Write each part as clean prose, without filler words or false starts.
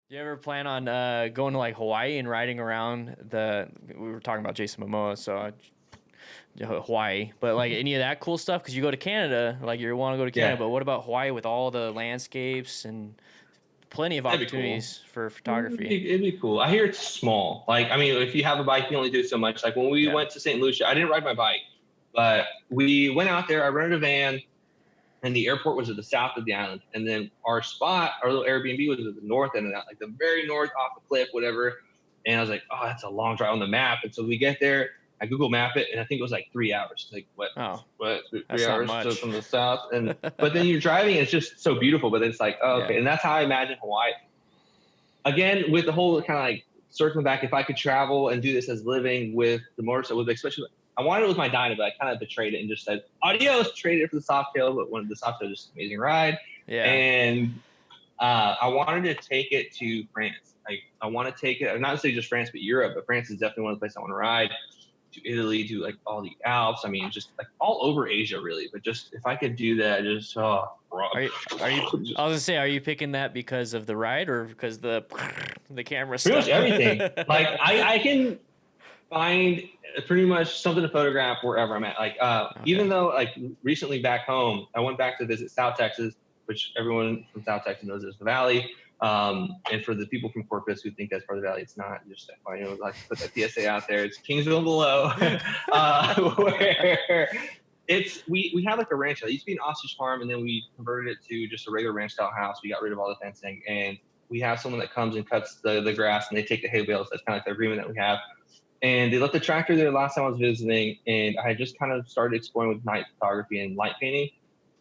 Do you ever plan on going to like Hawaii and riding around we were talking about Jason Momoa, so Hawaii, but like any of that cool stuff? Because you go to Canada, like you want to go to Canada, Yeah, but what about Hawaii with all the landscapes and plenty of that'd be cool. opportunities for It'd photography? be, it'd be cool. I hear it's small. Like, I mean, if you have a bike, you only do so much. Like when we Yeah. went to St. Lucia, I didn't ride my bike, but we went out there. I rented a van, and the airport was at the south of the island. And then our spot, our little Airbnb was at the north end of that, like the very north off the cliff, whatever. And I was like, oh, that's a long drive on the map. And so we get there, I Google map it, and I think it was like 3 hours. Like Oh, what, three that's not hours to, much. from the south. But then you're driving, and it's just so beautiful. But it's like, oh, okay. Yeah. And that's how I imagine Hawaii. Again, with the whole kind of like circling back, if I could travel and do this as living with the motorcycle, with especially, I wanted it with my Dyna, but I kind of betrayed it and just said, adios, traded it for the Softail, but when the Softail was just an amazing ride. Yeah. And I wanted to take it to France. Like, I want to take it, not to say just France, but Europe, but France is definitely one of the places I want to ride. To Italy, to like all the Alps. I mean, just like all over Asia, really. But just if I could do that, just Are you, are you, I was gonna say, are you picking that because of the ride or because the camera pretty stuff? much everything. Like I can find pretty much something to photograph wherever I'm at. Like even Okay. though like recently back home, I went back to visit South Texas, which everyone from South Texas knows is the Valley. And for the people from Corpus who think that's part of the Valley, it's not. Just I like to put that PSA out there. It's Kingsville below, where it's we have like a ranch. It used to be an ostrich farm, and then we converted it to just a regular ranch style house. We got rid of all the fencing, and we have someone that comes and cuts the grass, and they take the hay bales. That's kind of like the agreement that we have. And they left the tractor there last time I was visiting, and I just kind of started exploring with night photography and light painting.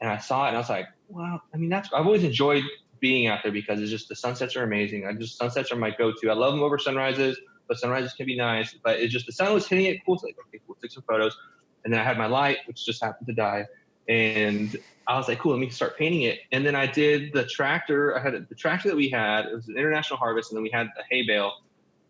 And I saw it, and I was like, wow. I mean, I've always enjoyed being out there because it's just the sunsets are amazing. Sunsets are my go-to. I love them over sunrises, but sunrises can be nice. But it's just the sun was hitting it cool. So like, okay, cool, take some photos. And then I had my light, which just happened to die. And I was like, cool, let me start painting it. And then I did the tractor. I had the tractor that we had. It was an international harvest, and then we had a hay bale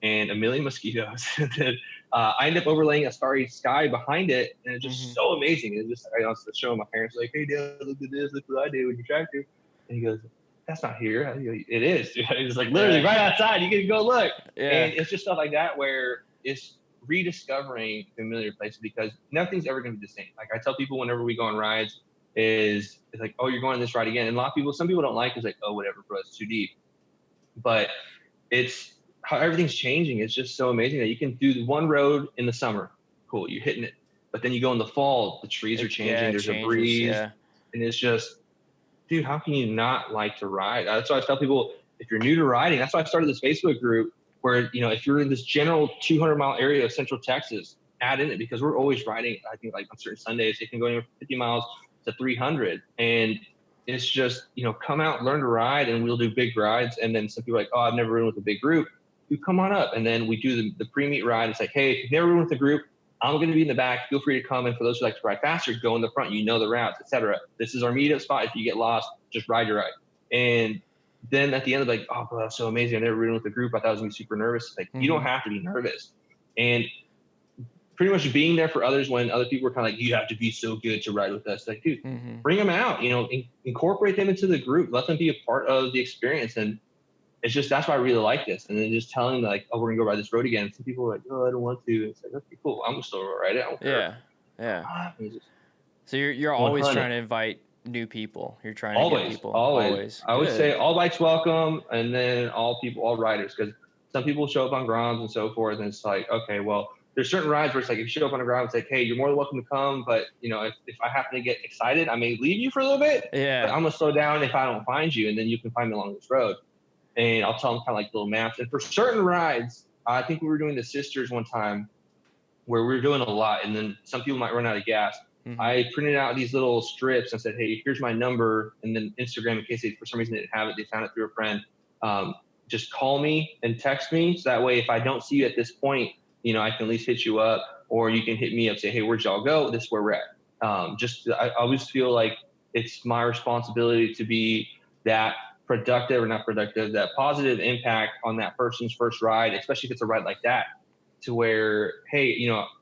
and a million mosquitoes. And then I ended up overlaying a starry sky behind it, and it's just Hmm. so amazing. It's just I was showing my parents like, "Hey, Dad, look at this! Look what I did with your tractor." And he goes, "That's not here." I go, "It is." It's like literally Yeah. right outside. You can go look, Yeah. and it's just stuff like that where it's rediscovering familiar places because nothing's ever going to be the same. Like I tell people whenever we go on rides, it's like, "Oh, you're going on this ride again," and a lot of people, some people don't like. It's like, "Oh, whatever, bro, it's too deep." But it's how everything's changing. It's just so amazing that you can do one road in the summer. Cool, you're hitting it. But then you go in the fall, the trees are Yeah, changing, it there's a changes. breeze, Yeah. and it's just, dude, how can you not like to ride? That's why I tell people if you're new to riding, that's why I started this Facebook group where, if you're in this general 200-mile area of Central Texas, add in it because we're always riding. I think like on certain Sundays, it can go anywhere from 50 miles to 300. And it's just, come out, learn to ride, and we'll do big rides. And then some people are like, oh, I've never ridden with a big group. You come on up. And then we do the pre-meet ride. It's like, hey, if you've never ridden with a group, I'm going to be in the back. Feel free to come. And for those who like to ride faster, go in the front. You know the routes, etc. This is our meetup spot. If you get lost, just ride your ride. And then at the end of like, oh, bro, that's so amazing. I've never ridden with a group. I thought I was going to be super nervous. Like, you don't Hmm. have to be nervous. And pretty much being there for others when other people are kind of like, you have to be so good to ride with us. Like, dude, Hmm. bring them out, incorporate them into the group, let them be a part of the experience. And it's just, that's why I really like this. And then just telling them like, oh, we're gonna go ride this road again. Some people are like, oh, I don't want to. It's like, okay, cool. I'm gonna still ride it. I don't care. Yeah. Yeah. Just So you're always 100. trying to invite new people. You're trying to get Always, people always. always. I would say Good. all bikes welcome, and then all people, all riders, because some people show up on grounds and so forth, and it's like, okay, well, there's certain rides where it's like if you show up on a ground, it's like, hey, you're more than welcome to come, but if I happen to get excited, I may leave you for a little bit, but Yeah. I'm gonna slow down if I don't find you, and then you can find me along this road, and I'll tell them kind of like little maps. And for certain rides, I think we were doing the Sisters one time, where we were doing a lot, and then some people might run out of gas. Hmm. I printed out these little strips and said, hey, here's my number. And then Instagram, in case they, for some reason, didn't have it, they found it through a friend. Just call me and text me. So that way, if I don't see you at this point, I can at least hit you up, or you can hit me up, say, hey, where'd y'all go? This is where we're at. I always feel like it's my responsibility to be that productive or not productive, that positive impact on that person's first ride, especially if it's a ride like that, to where, hey,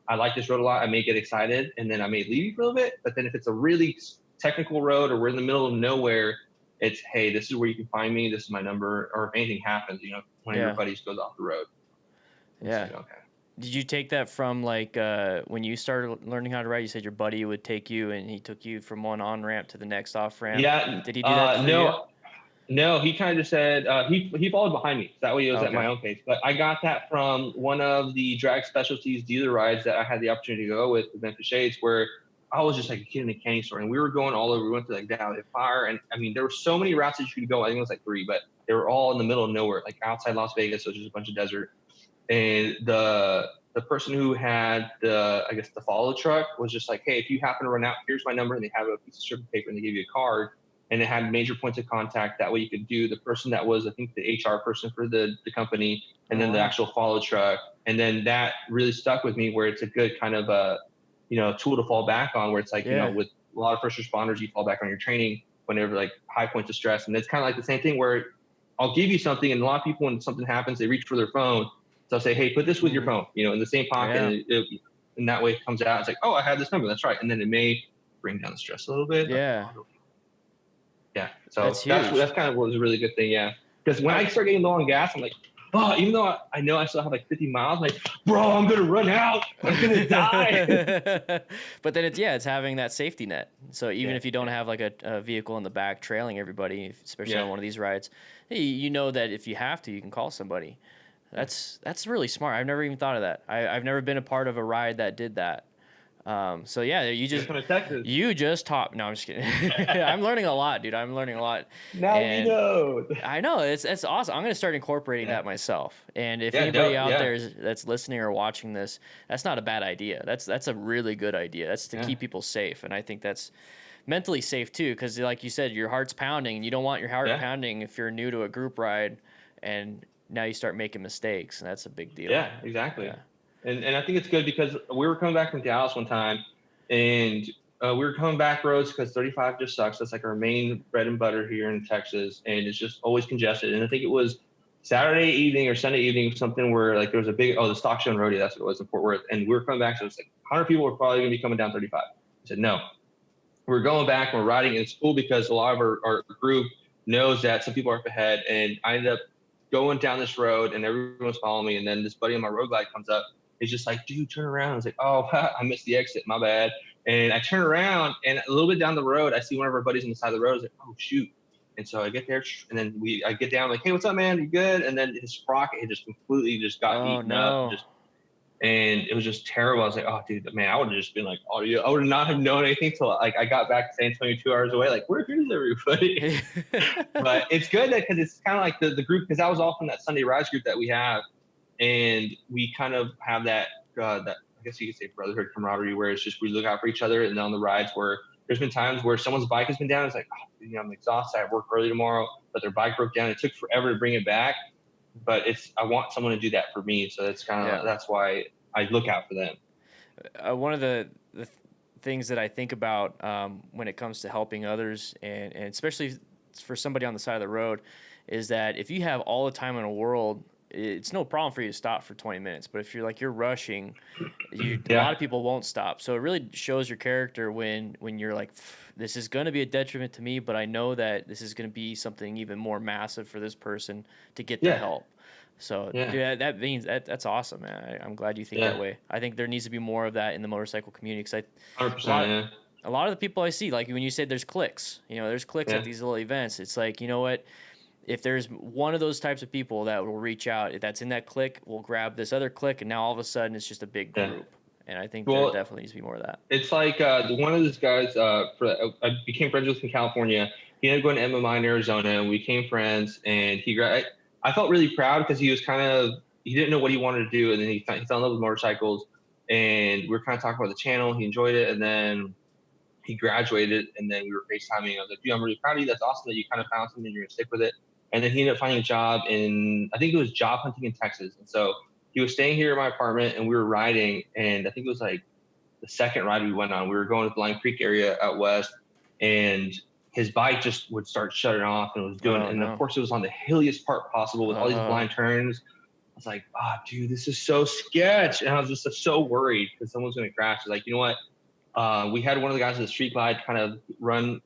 I like this road a lot. I may get excited and then I may leave you for a little bit. But then if it's a really technical road or we're in the middle of nowhere, It's, hey, this is where you can find me. This is my number. Or if anything happens, you know, one of your buddies goes off the road. It's like, okay. Did you take that from like when you started learning how to ride? You said your buddy would take you, and he took you from one on ramp to the next off ramp. Yeah. Did he do that for you? No, he kind of just said he followed behind me. So that way it was at my own pace. But I got that from one of the drag specialties dealer rides that I had the opportunity to go with Memphis Shades, where I was just like a kid in a candy store, and we were going all over. We went to like Valley of Fire, and I mean there were so many routes that you could go. I think it was like 3, but they were all in the middle of nowhere, like outside Las Vegas, so just a bunch of desert. And the person who had the follow truck was just like, hey, if you happen to run out, here's my number, and they have a piece of strip of paper and they give you a card, and it had major points of contact. That way you could do the person that was, I think, the HR person for the company, and then the actual follow truck. And then that really stuck with me, where it's a good kind of a, you know, tool to fall back on, where it's like, you know, with a lot of first responders, you fall back on your training whenever like high points of stress. And it's kind of like the same thing where I'll give you something, and a lot of people, when something happens, they reach for their phone. So I'll say, hey, put this with your phone, you know, in the same pocket. And that way it comes out. It's like, oh, I had this number. That's right. And then it may bring down the stress a little bit. Yeah. Yeah. So that's kind of what was a really good thing. Yeah. Because when I start getting low on gas, I'm like, oh, even though I know I still have like 50 miles, I'm like, bro, I'm going to run out. I'm going to die. But then it's having that safety net. So even if you don't have like a vehicle in the back trailing everybody, especially on one of these rides, hey, you know that if you have to, you can call somebody. That's really smart. I've never even thought of that. I've never been a part of a ride that did that. So yeah, you just taught. No, I'm just kidding. I'm learning a lot, dude. I'm learning a lot. Now you know. I know it's awesome. I'm gonna start incorporating that myself. And if anybody out there that's listening or watching this, that's not a bad idea. That's a really good idea. That's to keep people safe, and I think that's mentally safe too, because like you said, your heart's pounding, and you don't want your heart pounding if you're new to a group ride, and now you start making mistakes, and that's a big deal. Yeah, exactly. Yeah. And I think it's good because we were coming back from Dallas one time, and we were coming back roads because 35 just sucks. That's like our main bread and butter here in Texas, and it's just always congested. And I think it was Saturday evening or Sunday evening, something where like there was a big, the Stock Show and Rodeo, that's what it was in Fort Worth. And we were coming back, so it's like 100 people were probably going to be coming down 35. I said, no. We're going back, we're riding, and it's cool because a lot of our group knows that some people are up ahead, and I ended up going down this road, and everyone's following me, and then this buddy on my road glide comes up. He's just like, dude, turn around. I was like, oh, I missed the exit, my bad. And I turn around, and a little bit down the road, I see one of our buddies on the side of the road. I was like, oh, shoot. And so I get there, and then I get down, like, hey, what's up, man? You good? And then his sprocket had just completely got eaten up. And it was just terrible. I was like, oh, dude, man, I would have just been like, oh, I would not have known anything till like I got back to San Antonio 2 hours away. Like, where is everybody? But it's good because it's kind of like the group, because I was all from that Sunday Rise group that we have. And we kind of have that I guess you could say brotherhood camaraderie, where it's just we look out for each other. And on the rides where there's been times where someone's bike has been down, it's like, oh, you know, I'm exhausted. I have work early tomorrow, but their bike broke down. It took forever to bring it back. But I want someone to do that for me. So it's kind of that's why I look out for them. One of the things that I think about when it comes to helping others, and especially for somebody on the side of the road, is that if you have all the time in the world, it's no problem for you to stop for 20 minutes. But if you're rushing, a lot of people won't stop. So it really shows your character when you're like, this is going to be a detriment to me, but I know that this is going to be something even more massive for this person to get the help. So that means that's awesome, man. I'm glad you think that way. I think there needs to be more of that in the motorcycle community, because 100%, a lot of the people I see, like when you said there's cliques, there's cliques at these little events. It's like, you know what? If there's one of those types of people that will reach out, that's in that clique, we'll grab this other clique, and now all of a sudden it's just a big group. And I think there definitely needs to be more of that. It's like one of those guys I became friends with in California. He ended up going to MMI in Arizona, and we became friends. And I felt really proud because he was he didn't know what he wanted to do, and then he fell in love with motorcycles. And we were kind of talking about the channel. He enjoyed it, and then he graduated, and then we were FaceTiming. I was like, dude, I'm really proud of you. That's awesome that you kind of found something and you're gonna stick with it. And then he ended up finding a job I think it was job hunting in Texas. And so he was staying here in my apartment, and we were riding. And I think it was like the second ride we went on. We were going to the Line Creek area out west, and his bike just would start shutting off, and it was doing it. And of course, it was on the hilliest part possible with all these blind turns. I was like, oh, dude, this is so sketch. And I was just so worried because someone's going to crash. I was like, you know what? We had one of the guys at the street glide kind of run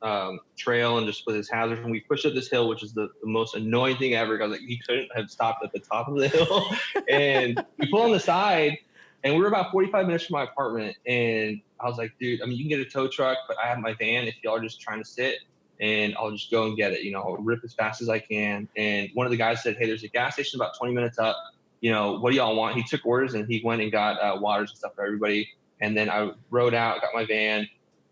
trail and just with his hazards, and we pushed up this hill, which is the most annoying thing ever. I was like, he couldn't have stopped at the top of the hill, and we pull on the side, and we were about 45 minutes from my apartment, and I was like, dude, I mean, you can get a tow truck, but I have my van if y'all are just trying to sit, and I'll just go and get it. I'll rip as fast as I can. And one of the guys said, hey, there's a gas station about 20 minutes up. What do y'all want? He took orders, and he went and got waters and stuff for everybody. And then I rode out, got my van,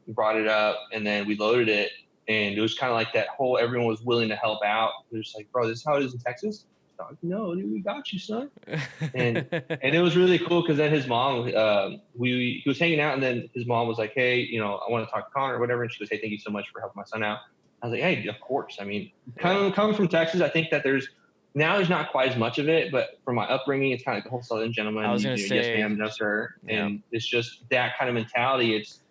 brought it up, and then we loaded it. And it was kind of like that whole, everyone was willing to help out. They're just like, bro, this is how it is in Texas? Like, no, dude, we got you, son. And it was really cool because then his mom, he was hanging out, and then his mom was like, hey, I want to talk to Connor or whatever. And she goes, hey, thank you so much for helping my son out. I was like, hey, of course. I mean, coming from Texas, I think that there's not quite as much of it, but from my upbringing, it's kind of like the whole Southern gentleman. I was going to say, yes, ma'am, no, sir. Yeah. And it's just that kind of mentality. It's,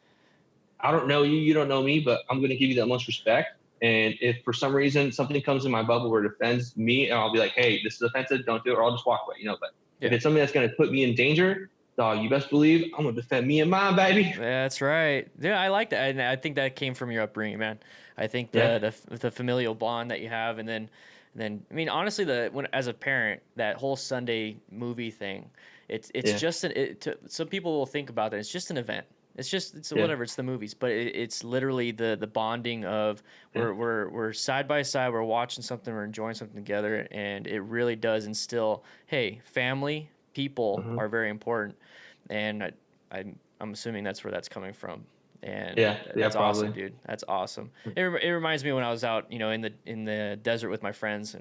I don't know you, you don't know me, but I'm going to give you the most respect. And if for some reason something comes in my bubble where it offends me, and I'll be like, hey, this is offensive, don't do it, or I'll just walk away, But if it's something that's going to put me in danger, dog, you best believe I'm going to defend me and mine, baby. That's right. Yeah, I like that. And I think that came from your upbringing, man. I think the familial bond that you have, and then I mean, honestly, as a parent, that whole Sunday movie thing, it's just some people will think about that. It's just an event. It's whatever. It's the movies, but it's literally the bonding of we're side by side. We're watching something. We're enjoying something together, and it really does instill. Hey, family, people are very important, and I'm assuming that's where that's coming from. And that's awesome, dude. That's awesome. It reminds me when I was out, in the desert with my friends,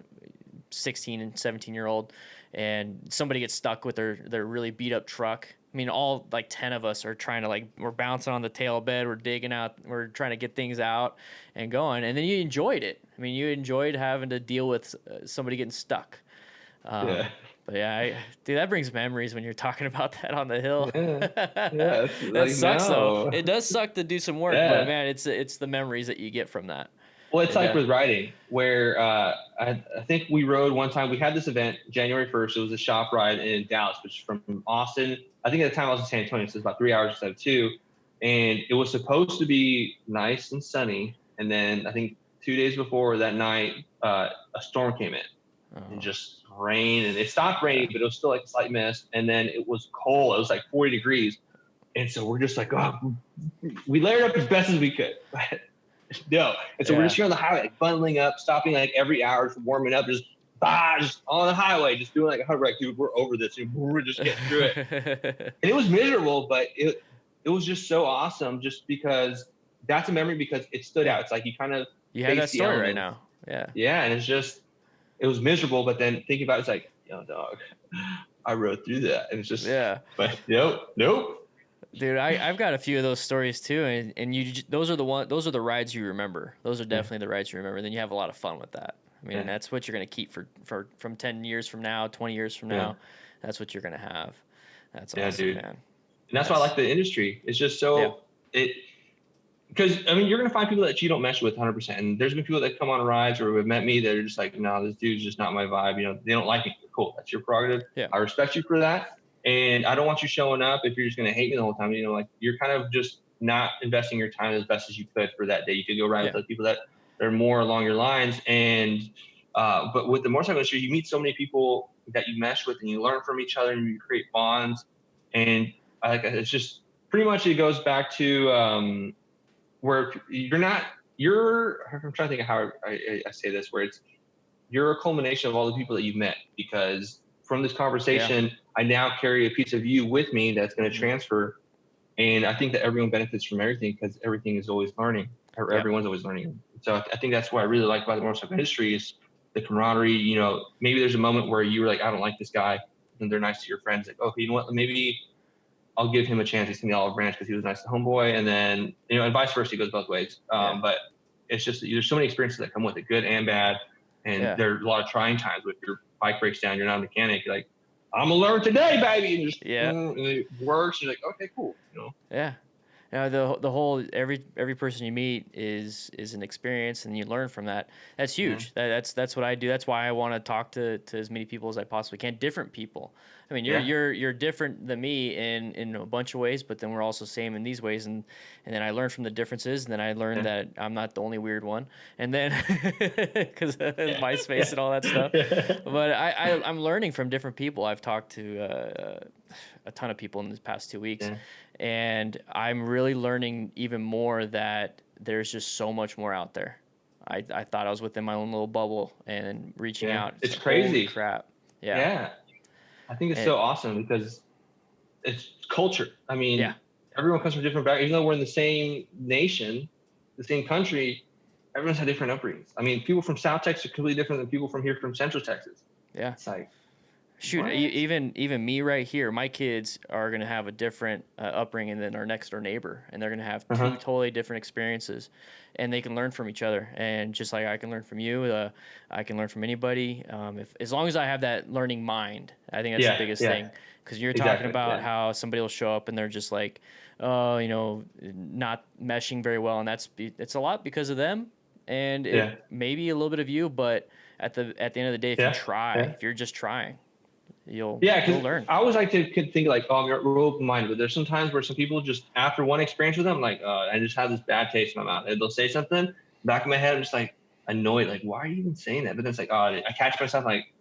16 and 17-year-old, and somebody gets stuck with their really beat up truck. I mean, all like 10 of us are trying to we're bouncing on the tail bed, we're digging out, we're trying to get things out and going. And then you enjoyed it. I mean, you enjoyed having to deal with somebody getting stuck. But dude, that brings memories when you're talking about that on the hill. That sucks though. It does suck to do some work, but man, it's the memories that you get from that. Well, it's like with riding, where I think we rode one time. We had this event January 1st. It was a shop ride in Dallas, which is from Austin. I think at the time I was in San Antonio, so it's about 3 hours instead of 2. And it was supposed to be nice and sunny. And then I think 2 days before that night, a storm came in and just rain. And it stopped raining, but it was still like a slight mist. And then it was cold. It was like 40 degrees. And so we're just like, oh, we layered up as best as we could. No. And so we're just here on the highway, bundling up, stopping like every hour, just warming up, just on the highway, just doing like a like, dude, we're over this. We're just getting through it. And it was miserable, but it was just so awesome just because that's a memory because it stood out. It's like you have that story right now. Yeah. Yeah. And it was miserable, but then thinking about it, it's like, dog, I rode through that. And it's just, but nope. Dude, I've got a few of those stories too, and those are the rides you remember. Those are definitely the rides you remember. Then you have a lot of fun with that. I mean, that's what you're gonna keep from 10 years from now, 20 years from now. That's what you're gonna have. That's awesome, dude. Man. And that's why I like the industry. It's just so because I mean, you're gonna find people that you don't mesh with 100%. And there's been people that come on rides or have met me that are just like, no, this dude's just not my vibe. They don't like me. Cool, that's your prerogative. Yeah. I respect you for that. And I don't want you showing up if you're just going to hate me the whole time. You're kind of just not investing your time as best as you could for that day. You could go ride with other people that are more along your lines. And but with the motorcycle industry, you meet so many people that you mesh with and you learn from each other and you create bonds. And it's just pretty much, it goes back to where I'm trying to think of how I say this, where you're a culmination of all the people that you've met, because from this conversation, I now carry a piece of you with me that's going to transfer. And I think that everyone benefits from everything because everything is always learning, or everyone's always learning. So I think that's what I really like about the motorcycle industry is the camaraderie. Maybe there's a moment where you were like, I don't like this guy, and they're nice to your friends. Like, okay, you know what? Maybe I'll give him a chance. He's in the Olive Branch because he was nice to homeboy. And then, and vice versa, it goes both ways. But it's just, there's so many experiences that come with it, good and bad. And there's a lot of trying times with your bike breaks down, you're not a mechanic. You're like, I'm gonna learn today, baby. And just and it works. You're like, okay, cool. Yeah. Now the whole every person you meet is an experience, and you learn from that. That's Yeah. huge. That's what I do. That's why I want to talk to as many people as I possibly can. Different people. I mean, Yeah. you're different than me in a bunch of ways, but then we're also same in these ways, and then I learn from the differences, and then I learned Yeah. that I'm not the only weird one, and then because Yeah. MySpace and all that stuff. But I'm learning from different people. I've talked to a ton of people in the past 2 weeks, Yeah. and I'm really learning even more that there's just so much more out there. I thought I was within my own little bubble, and reaching Yeah. out. It's It's like, holy crazy. crap. Yeah. Yeah. I think it's And so awesome because it's culture. I yeah. mean, everyone comes from different backgrounds. Even though we're in the same nation, the same country, everyone's had different upbringings. I mean, people from South Texas are completely different than people from here from Central Texas. Yeah. It's like, Shoot, what? even me right here, my kids are gonna have a different upbringing than our next door neighbor, and they're gonna have two Uh-huh. totally different experiences, and they can learn from each other. And just like I can learn from you, I can learn from anybody. If as long as I have that learning mind, I think that's the Yeah. biggest Yeah. thing. Because you're talking Exactly. about Yeah. how somebody will show up and they're just like, oh, not meshing very well, and it's a lot because of them, and it Yeah. maybe a little bit of you, but at the end of the day, if you Yeah. try, Yeah. if you're just trying, you'll Yeah, you'll because learn. I always like to think like, oh, I'm real open-minded, but there's some times where some people just after one experience with them, like, I just have this bad taste in my mouth. And they'll say something, back of my head, I'm just like annoyed, like, why are you even saying that? But then it's like, oh, I catch myself like,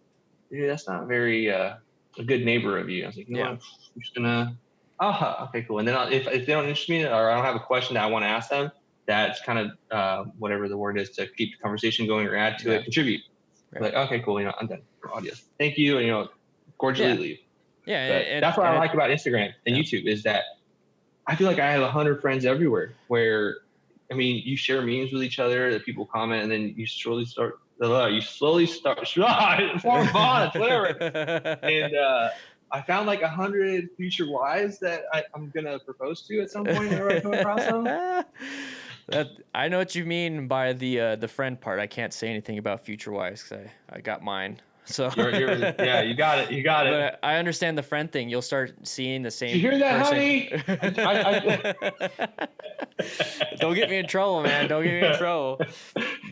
dude, that's not very a good neighbor of you. I was like, you know Yeah. what, I'm just gonna, oh, okay, cool. And then if they don't interest me or I don't have a question that I want to ask them, that's kind of whatever the word is to keep the conversation going or add to Yeah. it, contribute. Right. Like, okay, cool, I'm done for audio. Thank you, and cordially Yeah. leave. Yeah. But that's what I like about Instagram and yeah. YouTube is that I feel like I have 100 friends everywhere where, I mean, you share memes with each other that people comment and then you slowly start, form bonds, whatever. And I found like 100 future wives that I'm going to propose to at some point whenever I come across them. I know what you mean by the friend part. I can't say anything about future wives because I got mine. So Yeah, you got it. You got it. But I understand the friend thing. You'll start seeing the same. Did you hear that, person. honey? Don't get me in trouble, man. Don't get me in trouble.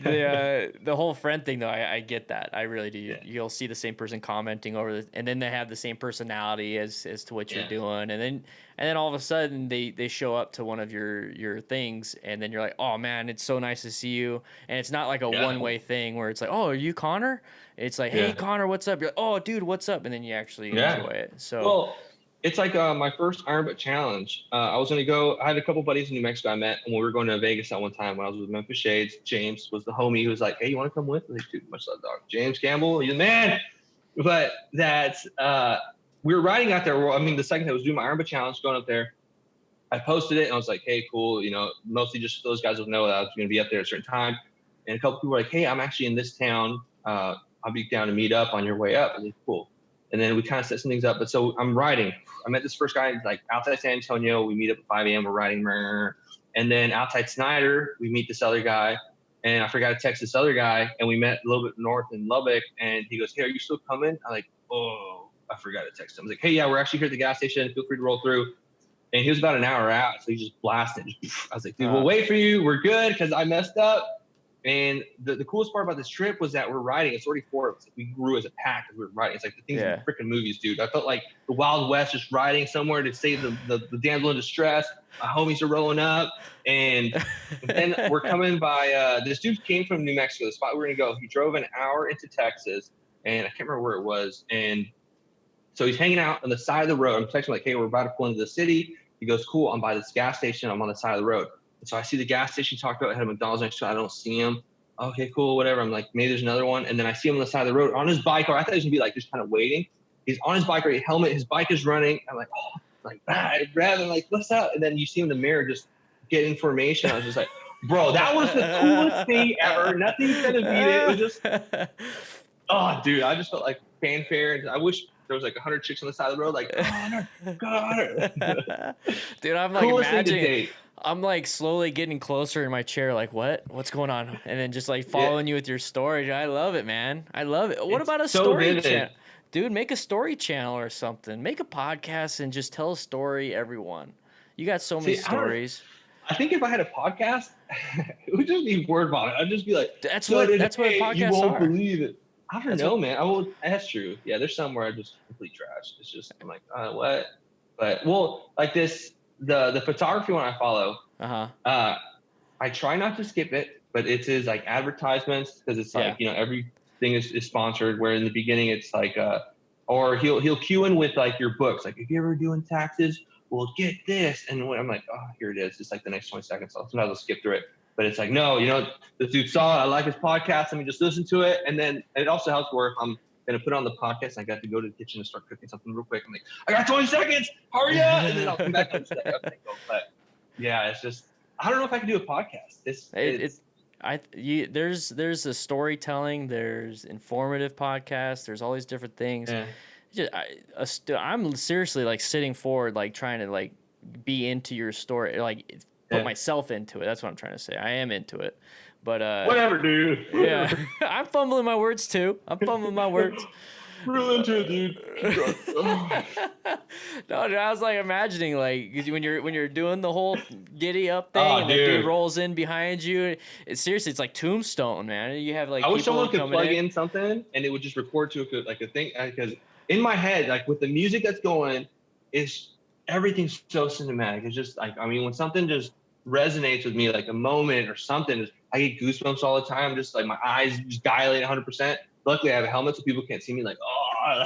The whole friend thing, though, I get that. I really do. Yeah. You'll see the same person commenting and then they have the same personality as to what you're Yeah. doing, and then all of a sudden they show up to one of your things, and then you're like, oh man, it's so nice to see you. And it's not like a one-way thing where it's like, oh, are you Connor? It's like, hey, Connor, what's up? You're like, oh, dude, what's up? And then you actually enjoy it. So, well, it's like my first Iron Butt challenge. I was going to go. I had a couple buddies in New Mexico I met, and we were going to Vegas at one time when I was with Memphis Shades. James was the homie who was like, hey, you want to come with? I was like, dude, much love, dog. James Campbell, he's the man. But that's we were riding out there. I mean, the second I was doing my Iron Butt challenge, going up there, I posted it and I was like, hey, cool. Mostly just those guys will know that I was going to be up there at a certain time. And a couple people were like, hey, I'm actually in this town. I'll be down to meet up on your way up. I was like, cool. And then we kind of set some things up. But so I'm riding. I met this first guy like outside San Antonio. We meet up at 5 a.m. We're riding. And then outside Snyder, we meet this other guy. And I forgot to text this other guy. And we met a little bit north in Lubbock. And he goes, hey, are you still coming? I'm like, oh, I forgot to text him. I was like, hey, yeah, we're actually here at the gas station. Feel free to roll through. And he was about an hour out. So he just blasted. I was like, dude, we'll wait for you. We're good because I messed up. And the coolest part about this trip was that we're riding. It's already 4 of us. We grew as a pack as we were riding. It's like the things in freaking movies, dude. I felt like the Wild West, just riding somewhere to save the damsel in distress. My homies are rolling up. And then we're coming by, this dude came from New Mexico, the spot we were going to go. He drove an hour into Texas, and I can't remember where it was. And so he's hanging out on the side of the road. I'm texting like, hey, we're about to pull into the city. He goes, cool, I'm by this gas station. I'm on the side of the road. So I see the gas station talked about, it had a McDonald's next to it. I don't see him. Okay, cool, whatever. I'm like, maybe there's another one. And then I see him on the side of the road on his bike. Or I thought he was gonna be like just kind of waiting. He's on his bike, right? Helmet. His bike is running. I'm like, oh, I grab him, like, what's up? And then you see him in the mirror just get information. I was just like, bro, that was the coolest thing ever. Nothing's gonna beat it. It was just, oh, dude, I just felt like fanfare. I wish there was like 100 chicks on the side of the road, like, Connor. Dude, I'm like imagining. I'm like slowly getting closer in my chair, like, what's going on? And then just like following you with your story. I love it, man. I love it. What about a story channel? Dude, make a story channel or something. Make a podcast and just tell a story, everyone. You got so many See, stories. I think if I had a podcast, it would just be word vomit. I'd just be like, That's so what today, you podcasts won't are. believe it. I don't That's know, what. man. That's true. Yeah, there's some where I just complete trash. It's just, I'm like, what? But, well, like the photography one I follow, Uh-huh. I try not to skip it, but it's his like advertisements because it's Yeah. like, everything is sponsored. Where in the beginning it's like, or he'll cue in with like your books. Like, if you're ever doing taxes, well, get this. And when I'm like, oh, here it is. It's like the next 20 seconds. So sometimes I'll skip through it. But it's like, no, this dude saw it. I like his podcast. Let me just listen to it. And then it also helps where if I'm going to put on the podcast, I got to go to the kitchen and start cooking something real quick. I'm like, I got 20 seconds. Hurry up. And then I'll come back and say, okay, go. But yeah, it's just, I don't know if I can do a podcast. There's a storytelling, there's informative podcasts, there's all these different things. Yeah. I'm seriously like sitting forward, like trying to like be into your story, like put myself into it. That's what I'm trying to say. I am into it, but whatever, dude. yeah, I'm fumbling my words too. I'm fumbling my words. Real into it, dude. No, dude, I was like imagining like when you're doing the whole giddy up thing, and the dude rolls in behind you. It's like Tombstone, man. You have like I wish someone could plug in something and it would just record to a thing, because in my head, like with the music that's going, everything's so cinematic. It's just like, I mean, when something just resonates with me, like a moment or something, I get goosebumps all the time. Just like my eyes just dilate 100%. Luckily, I have a helmet so people can't see me. Like, oh,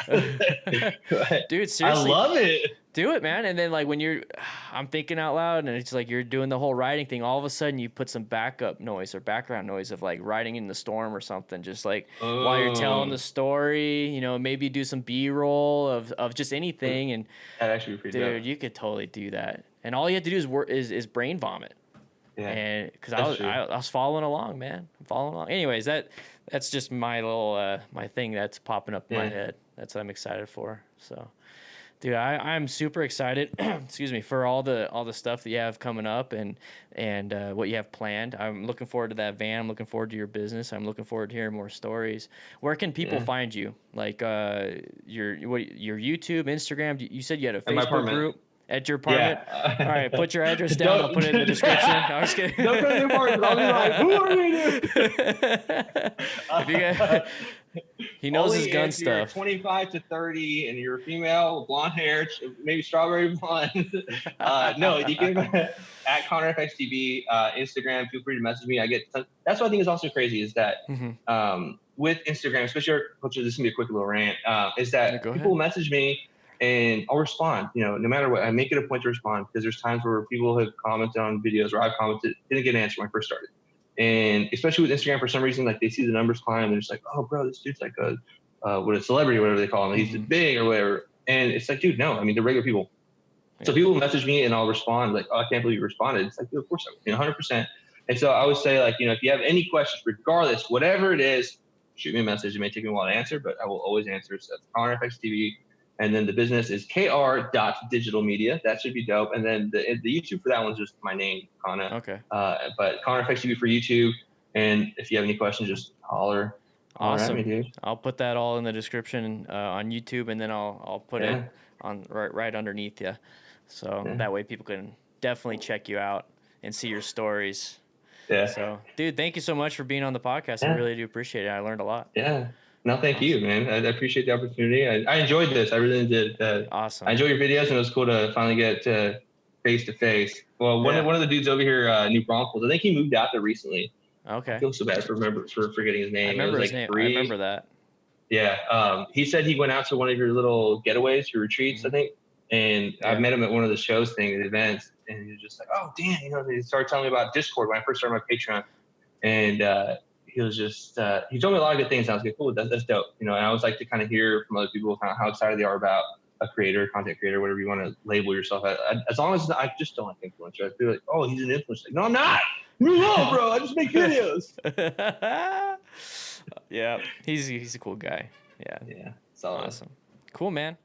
dude, seriously, I love it. Do it, man. And then like when I'm thinking out loud, and it's like you're doing the whole writing thing. All of a sudden, you put some backup noise or background noise of like riding in the storm or something, just like while you're telling the story. Maybe do some B-roll of just anything. And that'd actually be pretty dope. Dude, you could totally do that. And all you have to do is brain vomit. Yeah. And because I was following along, man. I'm following along. Anyways, that's just my little my thing that's popping up in my head. That's what I'm excited for. So, dude, I'm super excited. Excuse me, for all the stuff that you have coming up and what you have planned. I'm looking forward to that van. I'm looking forward to your business. I'm looking forward to hearing more stories. Where can people find you? Like your YouTube, Instagram. You said you had a Facebook group. At your apartment? Yeah. All right, put your address down. I'll put it in the description. No, I'm just kidding. Don't go to the apartment. I'll be like, who are you? If you guys, he knows his gun stuff. You're 25 to 30 and you're a female with blonde hair, maybe strawberry blonde. No, you can at ConnorFXDB, Instagram. Feel free to message me. That's what I think is also crazy is that with Instagram, especially this is gonna be a quick little rant, is that people message me. And I'll respond, no matter what. I make it a point to respond because there's times where people have commented on videos or I've commented, didn't get an answer when I first started. And especially with Instagram, for some reason, like they see the numbers climb, they're just like, oh, bro, this dude's like a celebrity, whatever they call him. He's big or whatever. And it's like, dude, no, I mean, they're regular people. So people message me and I'll respond like, oh, I can't believe you responded. It's like, dude, of course I would, 100%. And so I would say like, if you have any questions, regardless, whatever it is, shoot me a message. It may take me a while to answer, but I will always answer. So that's ConnorFXDB. And then the business is kr.digitalmedia. That should be dope. And then the YouTube for that one's just my name, Connor. Okay. But ConnorFXDB for YouTube. And if you have any questions, just holler. Awesome. At me, dude. I'll put that all in the description on YouTube, and then I'll put it on right underneath you. So that way people can definitely check you out and see your stories. Yeah. So, dude, thank you so much for being on the podcast. I really do appreciate it. I learned a lot. Yeah. No, thank you, man. I appreciate the opportunity. I enjoyed this. I really did. Awesome. I enjoy your videos, and it was cool to finally get face to face. Well, one of the dudes over here, New Braunfels, I think he moved out there recently. Okay. I feel so bad for forgetting his name. I remember his name. I remember that. Yeah. He said he went out to one of your little getaways, your retreats, I think. And I met him at one of the shows the events, and he was just like, oh, damn. He started telling me about Discord when I first started my Patreon. And he was just, he told me a lot of good things. And I was like, cool, that's dope. And I always like to kind of hear from other people kind of how excited they are about a creator, content creator, whatever you want to label yourself as long as I just don't like influencer. I feel like, oh, he's an influencer. Like, no, I'm not. Move on, bro. I just make videos. Yeah. He's a cool guy. Yeah. Yeah. Solid. Awesome. Cool, man.